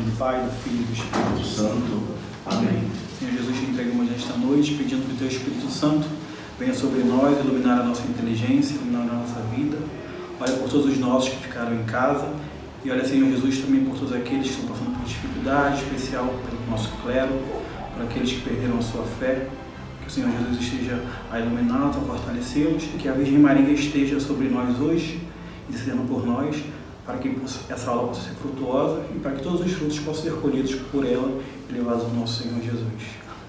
nome do Pai, do Filho e do Espírito Santo. Amém. Senhor Jesus, te entregamos esta noite, pedindo que o Teu Espírito Santo venha sobre nós, iluminar a nossa inteligência, iluminar a nossa vida. Olha por todos os nossos que ficaram em casa. E olha, Senhor Jesus, também por todos aqueles que estão passando por dificuldade, especial pelo nosso clero, por aqueles que perderam a sua fé. Que o Senhor Jesus esteja a iluminá-los, a fortalecê-los, e que a Virgem Maria esteja sobre nós hoje, intercedendo por nós, para que essa aula possa ser frutuosa e para que todos os frutos possam ser colhidos por ela e levados ao nosso Senhor Jesus.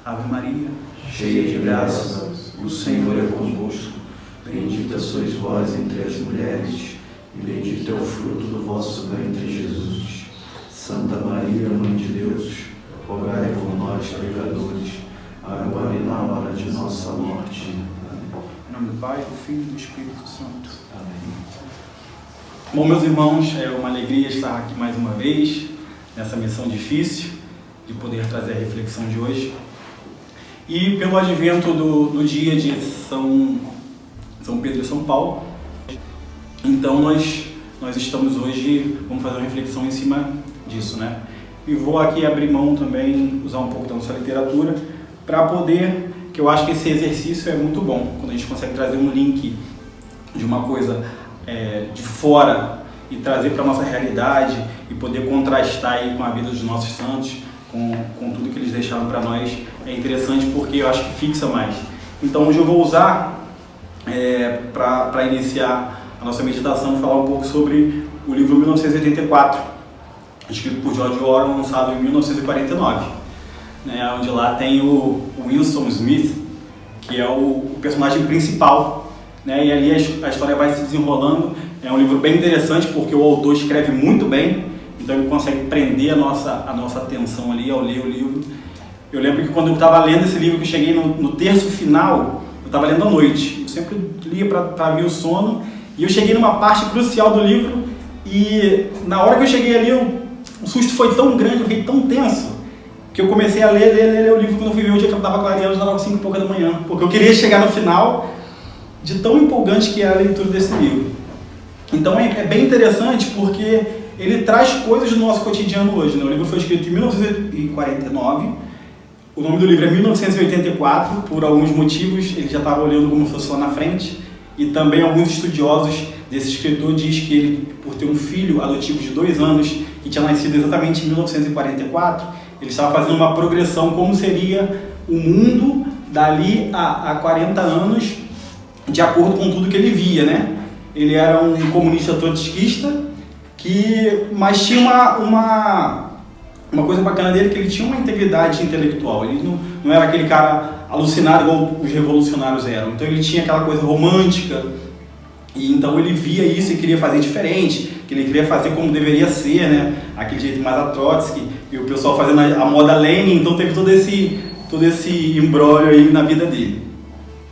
Ave Maria, cheia de graça, o Senhor é convosco. Bendita sois vós entre as mulheres, e bendito é o fruto do vosso ventre, Jesus. Santa Maria, Mãe de Deus, rogai por nós, pecadores, agora e na hora de nossa morte. Amém. Em nome do Pai, do Filho e do Espírito Santo. Amém. Bom, meus irmãos, é uma alegria estar aqui mais uma vez, nessa missão difícil, de poder trazer a reflexão de hoje. E pelo advento do dia de São Pedro e São Paulo, então nós estamos hoje, vamos fazer uma reflexão em cima disso, né? E vou aqui abrir mão também, usar um pouco da nossa literatura, para poder, que eu acho que esse exercício é muito bom, quando a gente consegue trazer um link de uma coisa de fora e trazer para a nossa realidade e poder contrastar aí com a vida dos nossos santos, com tudo que eles deixaram para nós. É interessante porque eu acho que fixa mais. Então hoje eu vou usar para iniciar a nossa meditação, falar um pouco sobre o livro 1984, escrito por George Orwell, lançado em 1949, né, onde lá tem o Wilson Smith, que é o personagem principal, né, e ali a história vai se desenrolando. É um livro bem interessante porque o autor escreve muito bem, então ele consegue prender a nossa atenção ali ao ler o livro. Eu lembro que quando eu estava lendo esse livro, que eu cheguei no terço final, eu estava lendo à noite, eu sempre lia para ver o sono, e eu cheguei numa parte crucial do livro, e na hora que eu cheguei ali, o susto foi tão grande, eu fiquei tão tenso, que eu comecei a ler o livro. Quando eu fui ver o dia que eu estava clareando, já estava 5 e pouca da manhã, porque eu queria chegar no final, de tão empolgante que é a leitura desse livro. Então é bem interessante porque ele traz coisas do nosso cotidiano hoje, né? O livro foi escrito em 1949, o nome do livro é 1984, por alguns motivos ele já estava olhando como se fosse lá na frente, e também alguns estudiosos desse escritor diz que ele, por ter um filho adotivo de 2 anos, que tinha nascido exatamente em 1944, ele estava fazendo uma progressão como seria o mundo dali a 40 anos, de acordo com tudo que ele via, né? Ele era um comunista trotskista, mas tinha uma coisa bacana dele, que ele tinha uma integridade intelectual. Ele não era aquele cara alucinado igual os revolucionários eram. Então ele tinha aquela coisa romântica, e então ele via isso e queria fazer diferente, que ele queria fazer como deveria ser, né? Aquele jeito mais a Trotsky, e o pessoal fazendo a moda Lenin. Então teve todo esse imbróglio aí na vida dele.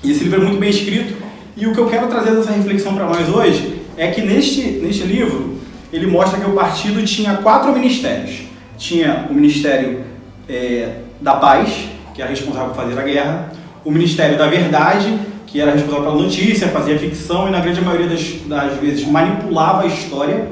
E esse livro é muito bem escrito, e o que eu quero trazer dessa reflexão para nós hoje é que neste livro ele mostra que o partido tinha 4 ministérios. Tinha o Ministério da Paz, que era responsável por fazer a guerra, o Ministério da Verdade, que era responsável pela notícia, fazia ficção e na grande maioria das vezes manipulava a história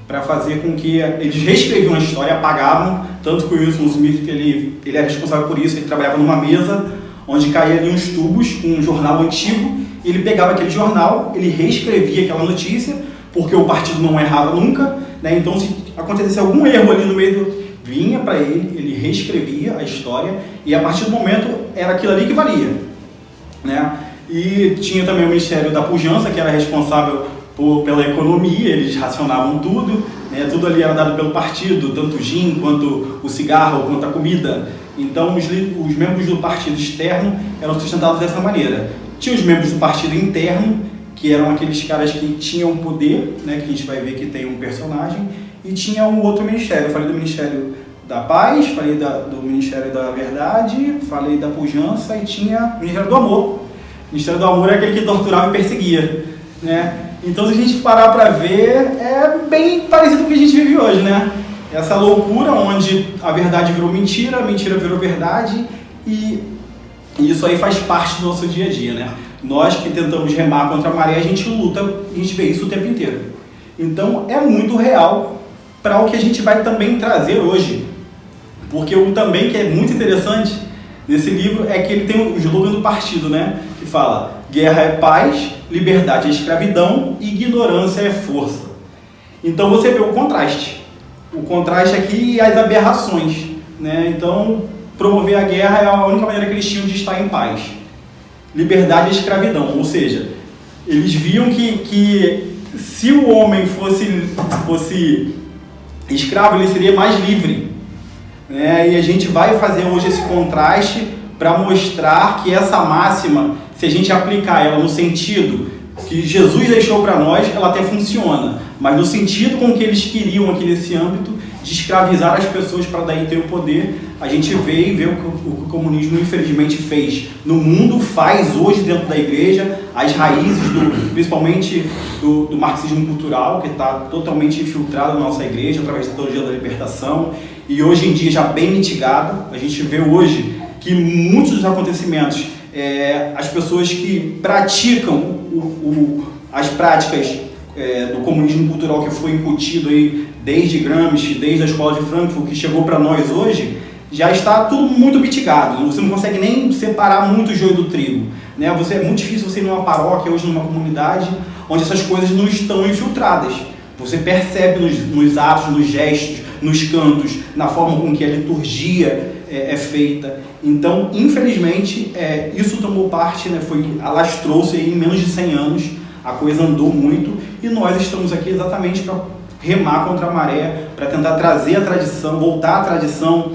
para fazer com que eles reescreviam a história, apagavam, tanto que o Wilson Smith ele era responsável por isso. Ele trabalhava numa mesa onde caía ali uns tubos com um jornal antigo, e ele pegava aquele jornal, ele reescrevia aquela notícia, porque o partido não errava nunca, né? Então se acontecesse algum erro ali no meio, vinha para ele reescrevia a história, e a partir do momento era aquilo ali que valia, né? E tinha também o Ministério da Pujança, que era responsável pela economia. Eles racionavam tudo, né? Tudo ali era dado pelo partido, tanto o gin, quanto o cigarro, quanto a comida. Então os membros do partido externo eram sustentados dessa maneira. Tinha os membros do partido interno, que eram aqueles caras que tinham poder, né? Que a gente vai ver que tem um personagem, e tinha um outro ministério. Eu falei do Ministério da Paz, falei do Ministério da Verdade, falei da Pujança, e tinha o Ministério do Amor. O Ministério do Amor é aquele que torturava e perseguia, né? Então, se a gente parar para ver, é bem parecido com o que a gente vive hoje, né? Essa loucura onde a verdade virou mentira, a mentira virou verdade, e isso aí faz parte do nosso dia a dia, né? Nós que tentamos remar contra a maré, a gente luta, a gente vê isso o tempo inteiro. Então, é muito real para o que a gente vai também trazer hoje. Porque o também que é muito interessante nesse livro é que ele tem o slogan do partido, né? Que fala: guerra é paz, liberdade é escravidão, ignorância é força. Então você vê o contraste aqui e as aberrações, né? Então promover a guerra é a única maneira que eles tinham de estar em paz. Liberdade é escravidão, ou seja, eles viam que se o homem fosse escravo, ele seria mais livre, né? E a gente vai fazer hoje esse contraste para mostrar que essa máxima, se a gente aplicar ela no sentido que Jesus deixou para nós, ela até funciona, mas no sentido com que eles queriam aqui nesse âmbito de escravizar as pessoas para daí ter o poder, a gente vê o que o comunismo infelizmente fez no mundo, faz hoje dentro da igreja, as raízes principalmente do marxismo cultural, que está totalmente infiltrado na nossa igreja através da teologia da libertação, e hoje em dia já bem mitigado. A gente vê hoje que muitos dos acontecimentos, as pessoas que praticam as práticas do comunismo cultural que foi incutido aí desde Gramsci, desde a escola de Frankfurt, que chegou para nós hoje, já está tudo muito mitigado. Você não consegue nem separar muito o joio do trigo, né? É muito difícil você ir numa paróquia, hoje numa comunidade, onde essas coisas não estão infiltradas. Você percebe nos atos, nos gestos, nos cantos, na forma com que a liturgia é feita. Então, infelizmente, isso tomou parte, né? Alastrou-se aí em menos de 100 anos, a coisa andou muito, e nós estamos aqui exatamente para remar contra a maré, para tentar trazer a tradição, voltar à tradição,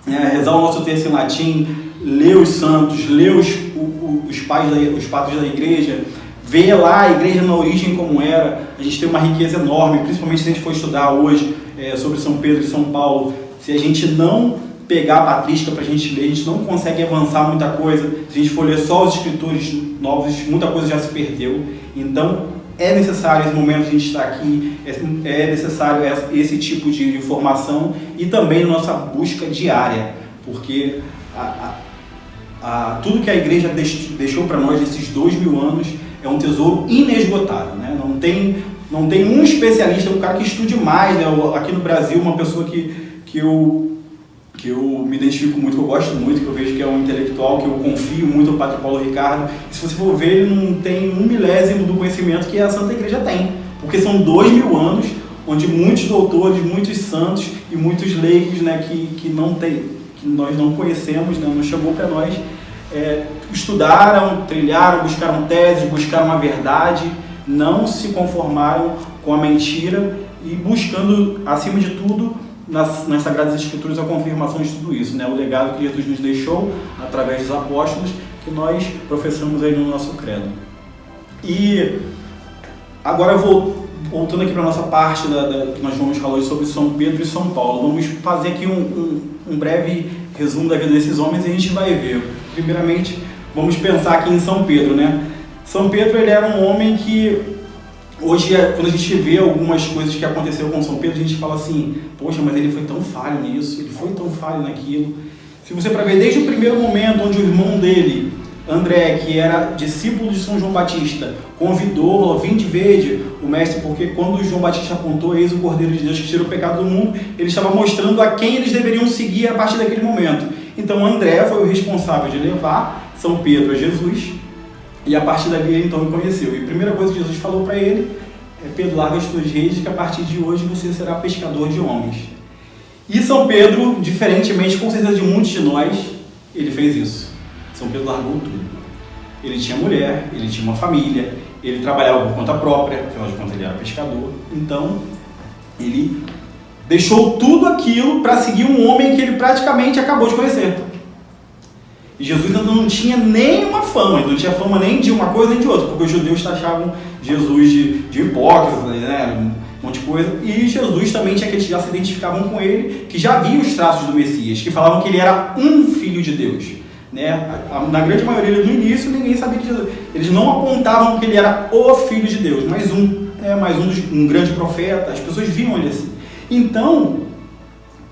rezar o nosso terço em latim, ler os santos, ler os padres da igreja, ver lá a igreja na origem como era. A gente tem uma riqueza enorme, principalmente se a gente for estudar hoje sobre São Pedro e São Paulo. Se a gente não pegar a patrística para a gente ler, a gente não consegue avançar muita coisa. Se a gente for ler só os escritores novos, muita coisa já se perdeu. Então, é necessário esse momento de a gente estar aqui, é necessário esse tipo de informação e também nossa busca diária, porque tudo que a igreja deixou para nós nesses 2000 anos é um tesouro inesgotável, né? Não tem um especialista, um cara que estude mais, né? Aqui no Brasil, uma pessoa que eu me identifico muito, que eu gosto muito, que eu vejo que é um intelectual, que eu confio muito, o Padre Paulo Ricardo. E se você for ver, ele não tem 1/1000 do conhecimento que a Santa Igreja tem, porque são 2000 anos onde muitos doutores, muitos santos e muitos leigos, né, que nós não conhecemos, né, não chegou para nós, estudaram, trilharam, buscaram teses, buscaram a verdade, não se conformaram com a mentira e buscando, acima de tudo, nas Sagradas Escrituras, a confirmação de tudo isso, né? O legado que Jesus nos deixou através dos apóstolos, que nós professamos aí no nosso credo. E agora, voltando aqui para a nossa parte que nós vamos falar hoje sobre São Pedro e São Paulo, vamos fazer aqui um breve resumo da vida desses homens e a gente vai ver. Primeiramente, vamos pensar aqui em São Pedro, né? São Pedro, ele era um homem que hoje, quando a gente vê algumas coisas que aconteceram com São Pedro, a gente fala assim: poxa, mas ele foi tão falho nisso, ele foi tão falho naquilo. Se você para ver desde o primeiro momento onde o irmão dele, André, que era discípulo de São João Batista, convidou, falou: vinde vede o mestre, porque quando João Batista apontou, eis o Cordeiro de Deus que tira o pecado do mundo, ele estava mostrando a quem eles deveriam seguir a partir daquele momento. Então André foi o responsável de levar São Pedro a Jesus, e a partir dali ele então o conheceu. E a primeira coisa que Jesus falou para ele é: Pedro, larga as tuas redes, que a partir de hoje você será pescador de homens. E São Pedro, diferentemente com certeza de muitos de nós, ele fez isso. São Pedro largou tudo. Ele tinha mulher, ele tinha uma família, ele trabalhava por conta própria, afinal de contas ele era pescador. Então, ele deixou tudo aquilo para seguir um homem que ele praticamente acabou de conhecer. E Jesus ainda não tinha nenhuma fama, ele não tinha fama nem de uma coisa nem de outra, porque os judeus taxavam Jesus de hipócrita, né, um monte de coisa. E Jesus também tinha aqueles que já se identificavam com ele, que já viam os traços do Messias, que falavam que ele era um filho de Deus. Né? Na grande maioria, no início, ninguém sabia que Jesus... Eles não apontavam que ele era o Filho de Deus, um grande profeta. As pessoas viam ele assim. Então,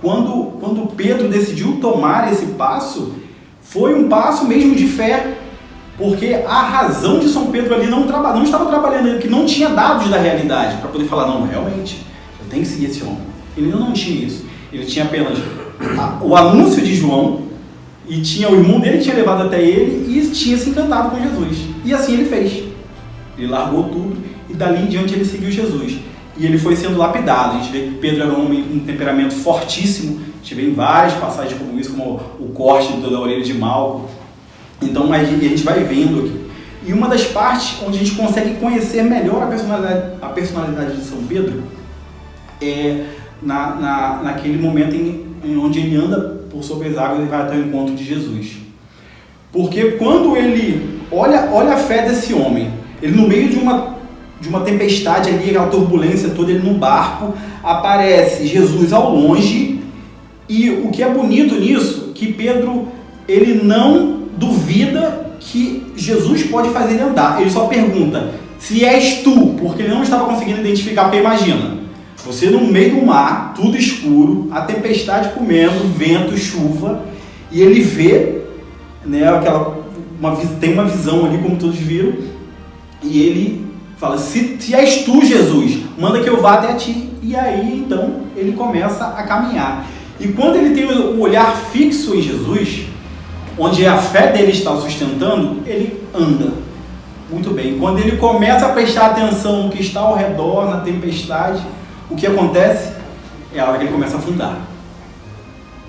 quando Pedro decidiu tomar esse passo, foi um passo mesmo de fé, porque a razão de São Pedro ali não estava trabalhando, porque não tinha dados da realidade para poder falar: não, realmente, eu tenho que seguir esse homem. Ele não tinha isso. Ele tinha apenas o anúncio de João, e tinha o irmão dele que tinha levado até ele e tinha se encantado com Jesus. E assim ele fez. Ele largou tudo e dali em diante ele seguiu Jesus. E ele foi sendo lapidado. A gente vê que Pedro era um homem com um temperamento fortíssimo. A gente vê em várias passagens como isso, como o corte da orelha de Malco. Então a gente vai vendo aqui. E uma das partes onde a gente consegue conhecer melhor a personalidade de São Pedro é naquele momento em onde ele anda por sobre as águas e vai até o encontro de Jesus. Porque quando ele olha a fé desse homem, ele no meio de uma tempestade ali, aquela turbulência toda, ele num barco, aparece Jesus ao longe, e o que é bonito nisso, que Pedro, ele não duvida que Jesus pode fazer ele andar, ele só pergunta, se és tu, porque ele não estava conseguindo identificar, porque imagina, você no meio do mar, tudo escuro, a tempestade comendo, vento, chuva, e ele vê, né, tem uma visão ali, como todos viram, e ele fala, se és tu, Jesus, manda que eu vá até ti. E aí, então, ele começa a caminhar. E quando ele tem o olhar fixo em Jesus, onde a fé dele está sustentando, ele anda muito bem. Quando ele começa a prestar atenção no que está ao redor, na tempestade, o que acontece é a hora que ele começa a afundar.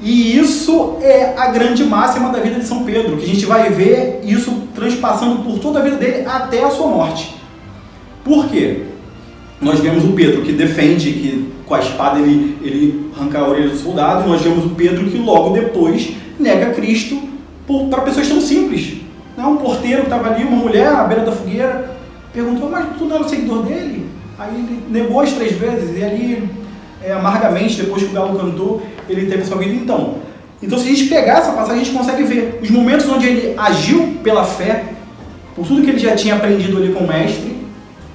E isso é a grande máxima da vida de São Pedro, que a gente vai ver isso transpassando por toda a vida dele até a sua morte. Por quê? Nós vemos o Pedro que defende, que com a espada ele arranca a orelha do soldado, e nós vemos o Pedro que logo depois nega Cristo para pessoas tão simples. Um porteiro que estava ali, uma mulher à beira da fogueira, perguntou, mas tu não era o seguidor dele? Aí ele negou as 3 vezes, e ali, amargamente, depois que o galo cantou, ele teve essa vida. Então, se a gente pegar essa passagem, a gente consegue ver os momentos onde ele agiu pela fé, por tudo que ele já tinha aprendido ali com o mestre,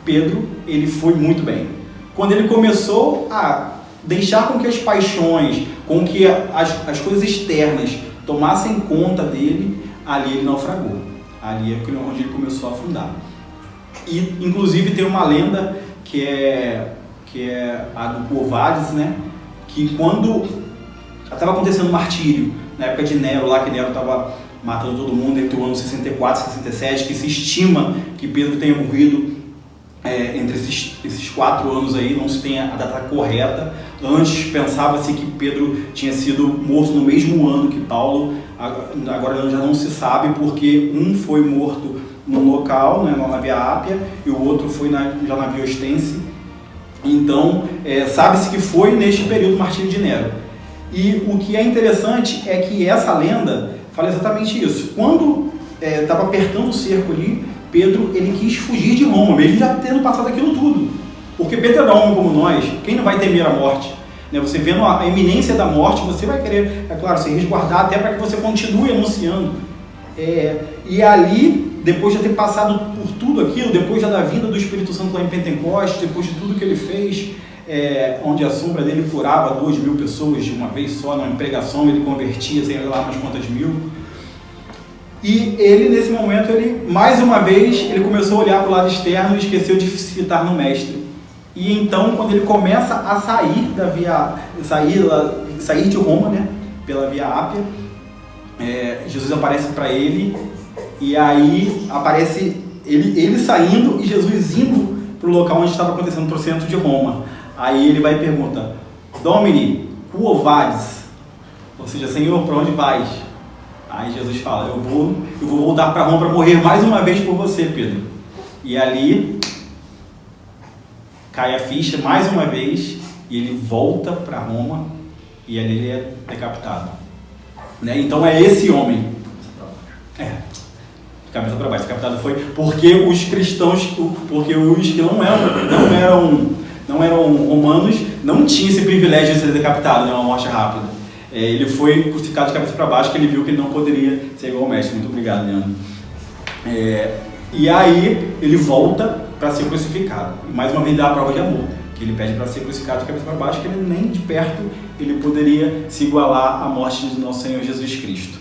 Pedro, ele foi muito bem. Quando ele começou a deixar com que as paixões, com que as coisas externas tomassem conta dele, ali ele naufragou. Ali é onde ele começou a afundar. E, inclusive, tem uma lenda que é a do Quo Vadis, né? Que quando estava acontecendo o martírio, na época de Nero, lá que Nero estava matando todo mundo entre o ano 64 e 67, que se estima que Pedro tenha morrido entre esses 4 anos aí, não se tem a data correta. Antes pensava-se que Pedro tinha sido morto no mesmo ano que Paulo, agora já não se sabe, porque um foi morto no local, né, na Via Ápia, e o outro foi já na Via Ostense. Então, sabe-se que foi neste período do martírio de Nero. E o que é interessante é que essa lenda fala exatamente isso. Quando estava apertando o cerco ali, Pedro ele quis fugir de Roma, mesmo já tendo passado aquilo tudo. Porque Pedro era homem como nós, quem não vai temer a morte? Né? Você vendo a iminência da morte, você vai querer, é claro, se resguardar até para que você continue anunciando. E ali, depois de ter passado por tudo aquilo, depois já da vinda do Espírito Santo lá em Pentecostes, depois de tudo que ele fez, onde a sombra dele curava 2.000 pessoas de uma vez só, numa pregação, ele convertia, sei lá umas quantas mil. E ele, nesse momento, mais uma vez, ele começou a olhar para o lado externo e esqueceu de se fitar no mestre. E então, quando ele começa a sair de Roma, né, pela Via Ápia, Jesus aparece para ele, e aí aparece ele saindo e Jesus indo para o local onde estava acontecendo, para o centro de Roma. Aí ele vai e pergunta, Domini, quo vadis? Ou seja, Senhor, para onde vais? Aí Jesus fala, eu vou voltar para Roma para morrer mais uma vez por você, Pedro. E ali cai a ficha mais uma vez e ele volta para Roma e ali ele é decapitado. Né? Então é esse homem. Cabeça para baixo. Decapitado foi porque os cristãos, porque os que não eram romanos, não tinham esse privilégio de ser decapitado, né? Uma morte rápida. Ele foi crucificado de cabeça para baixo, porque ele viu que ele não poderia ser igual ao mestre. Muito obrigado, Leandro. E aí ele volta para ser crucificado. E mais uma vez dá a prova de amor, que ele pede para ser crucificado de cabeça para baixo, que ele nem de perto ele poderia se igualar à morte de nosso Senhor Jesus Cristo.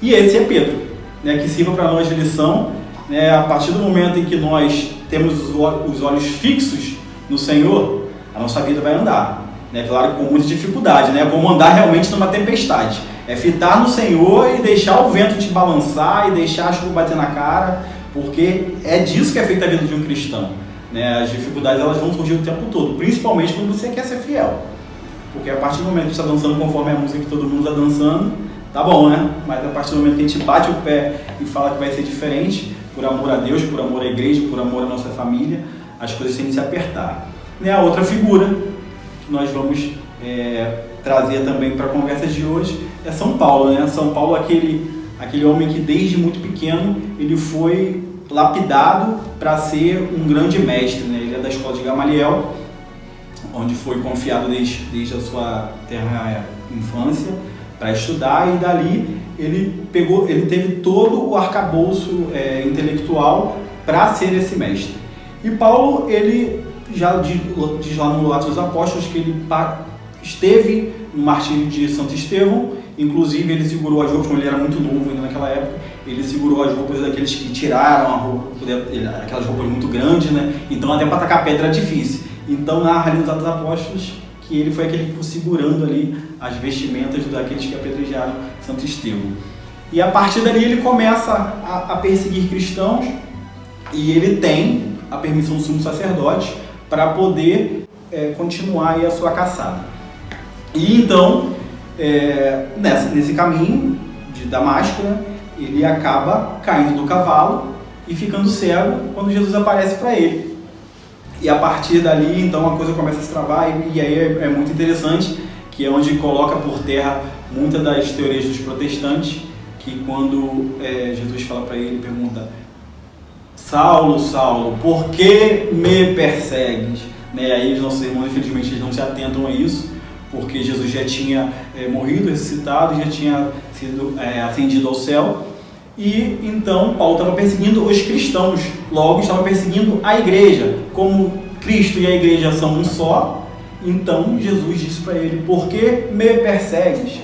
E esse é Pedro, né, que sirva para nós de lição, né, a partir do momento em que nós temos os olhos fixos no Senhor, a nossa vida vai andar. né? Claro, com muita dificuldade, né? Como andar realmente numa tempestade. É fitar no Senhor e deixar o vento te balançar e deixar a chuva bater na cara, porque é disso que é feita a vida de um cristão, né? As dificuldades elas vão surgir o tempo todo, principalmente quando você quer ser fiel. Porque a partir do momento que a gente está dançando conforme a música que todo mundo está dançando, tá bom, né? Mas a partir do momento que a gente bate o pé e fala que vai ser diferente, por amor a Deus, por amor à igreja, por amor à nossa família, as coisas têm que se apertar. Né? A outra figura que nós vamos trazer também para a conversa de hoje é São Paulo, né? São Paulo, aquele homem que desde muito pequeno ele foi lapidado para ser um grande mestre, né? Ele é da escola de Gamaliel, onde foi confiado desde a sua terra infância para estudar, e dali ele teve todo o arcabouço intelectual para ser esse mestre. E Paulo, ele já diz lá no Atos dos Apóstolos que ele esteve no martírio de Santo Estevão. Inclusive ele segurou as roupas, como ele era muito novo ainda naquela época, ele segurou as roupas daqueles que tiraram a roupa, aquelas roupas muito grandes, né? Então até para atacar pedra era difícil. Então narra ali nos Atos dos Apóstolos que ele foi aquele que ficou segurando ali as vestimentas daqueles que apedrejaram Santo Estevão. E a partir dali ele começa a perseguir cristãos, e ele tem a permissão do sumo sacerdote para poder continuar aí a sua caçada. E então, nesse caminho de Damasco, né, ele acaba caindo do cavalo e ficando cego quando Jesus aparece para ele. E a partir dali, então, a coisa começa a se travar, e aí é muito interessante, que é onde coloca por terra muitas das teorias dos protestantes, que quando Jesus fala para ele, pergunta: Saulo, Saulo, por que me persegues? Né? Aí os nossos irmãos, infelizmente, eles não se atentam a isso, porque Jesus já tinha morrido, ressuscitado, já tinha sido ascendido ao céu. E então Paulo estava perseguindo os cristãos, logo estava perseguindo a igreja. Como Cristo e a igreja são um só, então Jesus disse para ele: por que me persegues?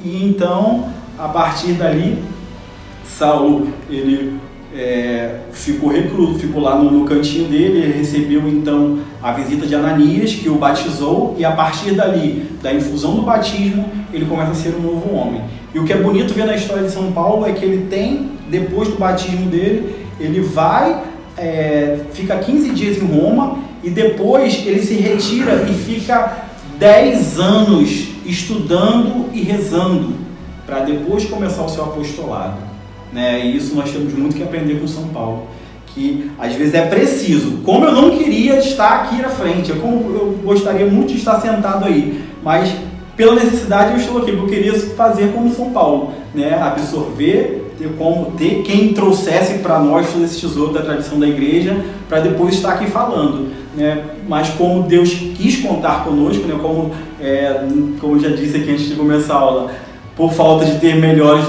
E então, a partir dali, Saulo, ele ficou recluso, ficou lá no cantinho dele. Ele recebeu então a visita de Ananias, que o batizou, e a partir dali, da infusão do batismo, ele começa a ser um novo homem. E o que é bonito ver na história de São Paulo é que ele tem, depois do batismo dele, ele vai, fica 15 dias em Roma, e depois ele se retira e fica 10 anos estudando e rezando, para depois começar o seu apostolado. Né? E isso nós temos muito que aprender com São Paulo, que às vezes é preciso. Como eu não queria estar aqui na frente, eu gostaria muito de estar sentado aí, mas pela necessidade eu estou aqui, porque eu queria fazer como São Paulo, né? Absorver, ter quem trouxesse para nós todo esse tesouro da tradição da igreja, para depois estar aqui falando, né? Mas como Deus quis contar conosco, né? Como eu já disse aqui antes de começar a aula, por falta de ter melhores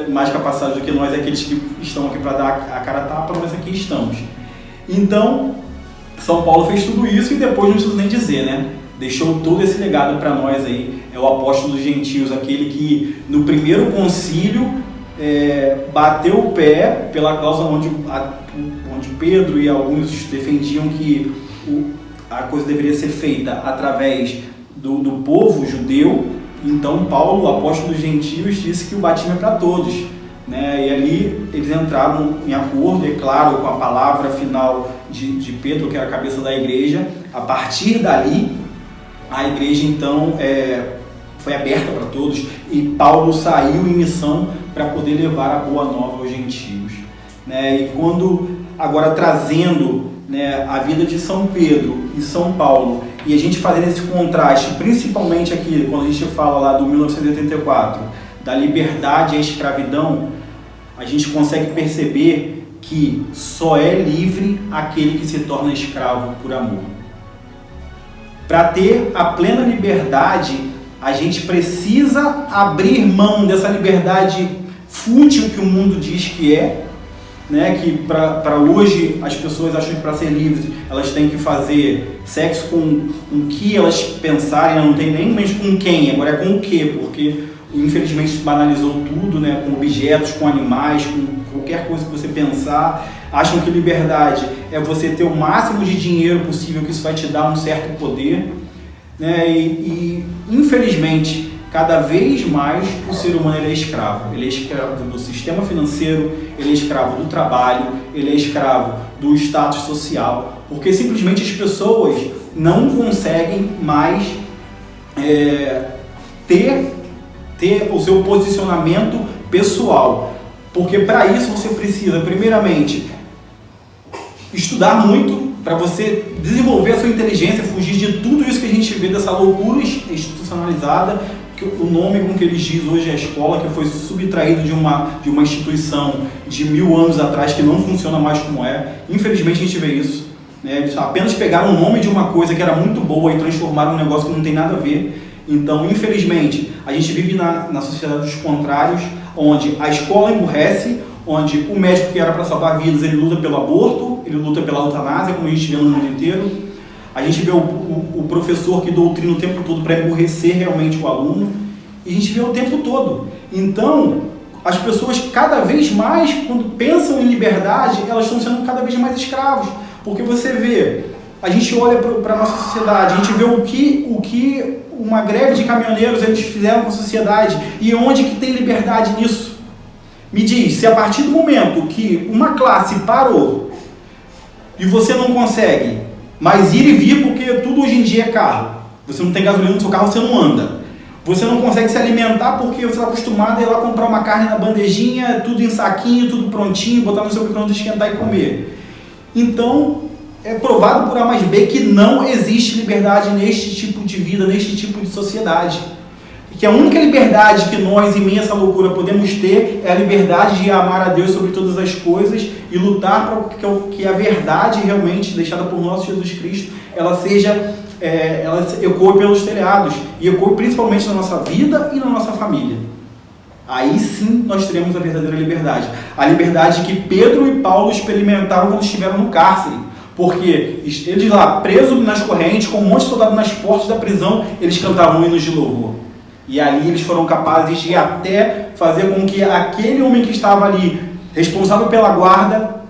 mais capacitados do que nós, aqueles que estão aqui para dar a cara a tapa, nós aqui estamos. Então, São Paulo fez tudo isso, e depois não preciso nem dizer, né? Deixou todo esse legado para nós aí. É o apóstolo dos gentios, aquele que no primeiro concílio bateu o pé pela causa onde Pedro e alguns defendiam que a coisa deveria ser feita através do povo judeu. Então Paulo, o apóstolo dos gentios, disse que o batismo é para todos, né? E ali eles entraram em acordo, é claro, com a palavra final de Pedro, que é a cabeça da igreja. A partir dali, a igreja então foi aberta para todos, e Paulo saiu em missão para poder levar a boa nova aos gentios, né? E agora trazendo, né, a vida de São Pedro e São Paulo, e a gente fazendo esse contraste, principalmente aqui, quando a gente fala lá do 1984, da liberdade à escravidão, a gente consegue perceber que só é livre aquele que se torna escravo por amor. Para ter a plena liberdade, a gente precisa abrir mão dessa liberdade fútil que o mundo diz que é, né? Que para hoje as pessoas acham que para ser livres elas têm que fazer sexo com o que elas pensarem, não tem nem mais com quem, agora é com o que, porque infelizmente banalizou tudo, né? Com objetos, com animais, com qualquer coisa que você pensar. Acham que liberdade é você ter o máximo de dinheiro possível, que isso vai te dar um certo poder. né? E infelizmente, cada vez mais o ser humano ele é escravo. Ele é escravo do sistema financeiro, ele é escravo do trabalho, ele é escravo do status social, porque simplesmente as pessoas não conseguem mais ter o seu posicionamento pessoal. Porque para isso você precisa, primeiramente, estudar muito para você desenvolver a sua inteligência, fugir de tudo isso que a gente vê dessa loucura institucionalizada, que o nome com que eles dizem hoje é a escola, que foi subtraído de uma instituição de 1000 anos atrás, que não funciona mais como é. Infelizmente a gente vê isso, né? Eles apenas pegaram o nome de uma coisa que era muito boa e transformaram num negócio que não tem nada a ver. Então, infelizmente, a gente vive na sociedade dos contrários, onde a escola emburrece, onde o médico que era para salvar vidas, ele luta pelo aborto, ele luta pela eutanásia, como a gente vê no mundo inteiro. A gente vê o professor que doutrina o tempo todo para emburrecer realmente o aluno, e a gente vê o tempo todo. Então, as pessoas cada vez mais, quando pensam em liberdade, elas estão sendo cada vez mais escravos, porque você vê, a gente olha para a nossa sociedade, a gente vê o que uma greve de caminhoneiros eles fizeram com a sociedade, e onde que tem liberdade nisso? Me diz, se a partir do momento que uma classe parou e você não consegue mais ir e vir, porque tudo hoje em dia é carro, você não tem gasolina no seu carro, você não anda, você não consegue se alimentar porque você está acostumado a ir lá comprar uma carne na bandejinha, tudo em saquinho, tudo prontinho, botar no seu micro-ondas, esquentar e comer. Então, é provado por A mais B que não existe liberdade neste tipo de vida, neste tipo de sociedade. E que a única liberdade que nós, em meio a essa loucura, podemos ter é a liberdade de amar a Deus sobre todas as coisas e lutar para que a verdade realmente deixada por nosso Jesus Cristo, ela seja, ela ecoe pelos telhados e ecoe principalmente na nossa vida e na nossa família. Aí sim nós teremos a verdadeira liberdade. A liberdade que Pedro e Paulo experimentaram quando estiveram no cárcere. Porque eles lá, presos nas correntes, com um monte de soldado nas portas da prisão, eles cantavam hinos de louvor. E ali eles foram capazes de até fazer com que aquele homem que estava ali, responsável pela guarda,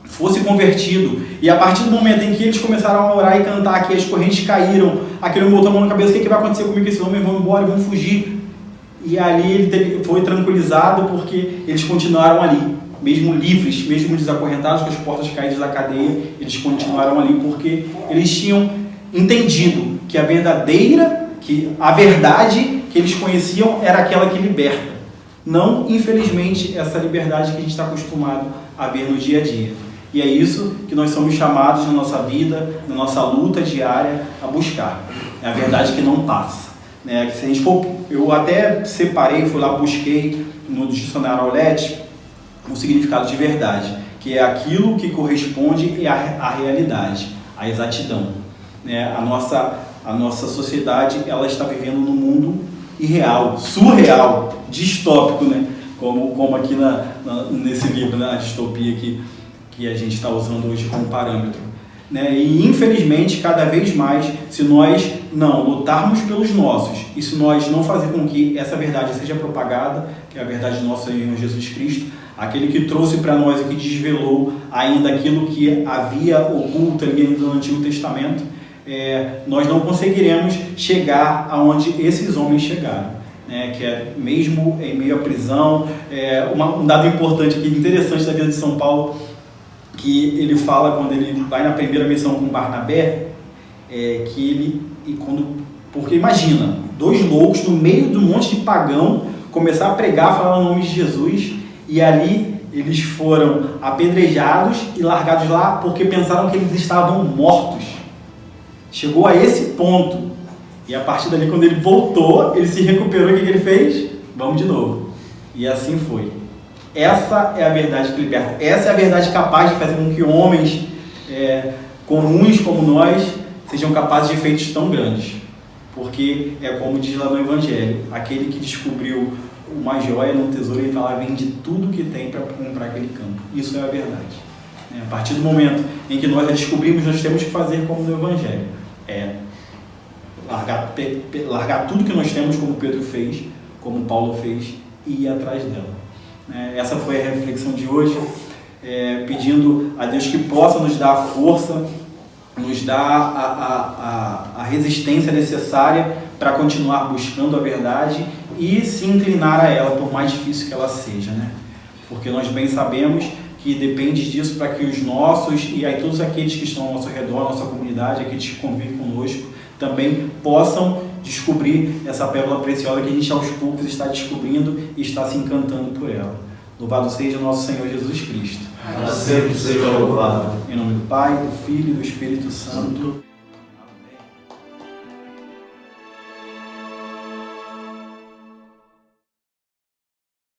fosse convertido. E a partir do momento em que eles começaram a orar e cantar, que as correntes caíram, aquele homem botou a mão na cabeça, o que vai acontecer comigo? Esses homens vão embora, vão fugir. E ali ele foi tranquilizado porque eles continuaram ali. Mesmo livres, mesmo desacorrentados, com as portas caídas da cadeia, eles continuaram ali porque eles tinham entendido que a verdade que eles conheciam era aquela que liberta. Não, infelizmente, essa liberdade que a gente está acostumado a ver no dia a dia. E é isso que nós somos chamados na nossa vida, na nossa luta diária, a buscar. É a verdade que não passa. Né? Se a gente for, eu até separei, fui lá, busquei no dicionário Aulete, o significado de verdade, que é aquilo que corresponde à realidade, à exatidão. Né? A nossa sociedade, ela está vivendo num mundo irreal, surreal, distópico, né? Como aqui nesse livro, né? A distopia que a gente está usando hoje como parâmetro. Né? E infelizmente, cada vez mais, se nós não lutarmos pelos nossos e se nós não fazer com que essa verdade seja propagada, que é a verdade do nosso Senhor Jesus Cristo, aquele que trouxe para nós e que desvelou ainda aquilo que havia oculto ali no Antigo Testamento, nós não conseguiremos chegar aonde esses homens chegaram, né? Que é mesmo em meio à prisão. Um dado importante aqui, interessante da vida de São Paulo, que ele fala quando ele vai na primeira missão com Barnabé, porque imagina, 2 loucos no meio de um monte de pagão começar a pregar, falar o nome de Jesus, e ali eles foram apedrejados e largados lá porque pensaram que eles estavam mortos. Chegou a esse ponto. E a partir dali, quando ele voltou, ele se recuperou, e o que ele fez? Vamos de novo. E assim foi. Essa é a verdade que liberta. Essa é a verdade capaz de fazer com que homens comuns como nós sejam capazes de feitos tão grandes. Porque é como diz lá no Evangelho, aquele que descobriu uma joia no tesouro, ele fala, vende tudo que tem para comprar aquele campo. Isso é a verdade. A partir do momento em que nós a descobrimos, nós temos que fazer como no Evangelho. Largar tudo que nós temos, como Pedro fez, como Paulo fez, e ir atrás dela. Essa foi a reflexão de hoje, pedindo a Deus que possa nos dar a força nos dá a resistência necessária para continuar buscando a verdade e se inclinar a ela, por mais difícil que ela seja, né? Porque nós bem sabemos que depende disso para que os nossos, e aí todos aqueles que estão ao nosso redor, a nossa comunidade, aqueles que convivem conosco, também possam descobrir essa pérola preciosa que a gente aos poucos está descobrindo e está se encantando por ela. Louvado seja nosso Senhor Jesus Cristo. Para sempre seja louvado. Em nome do Pai, do Filho e do Espírito Santo.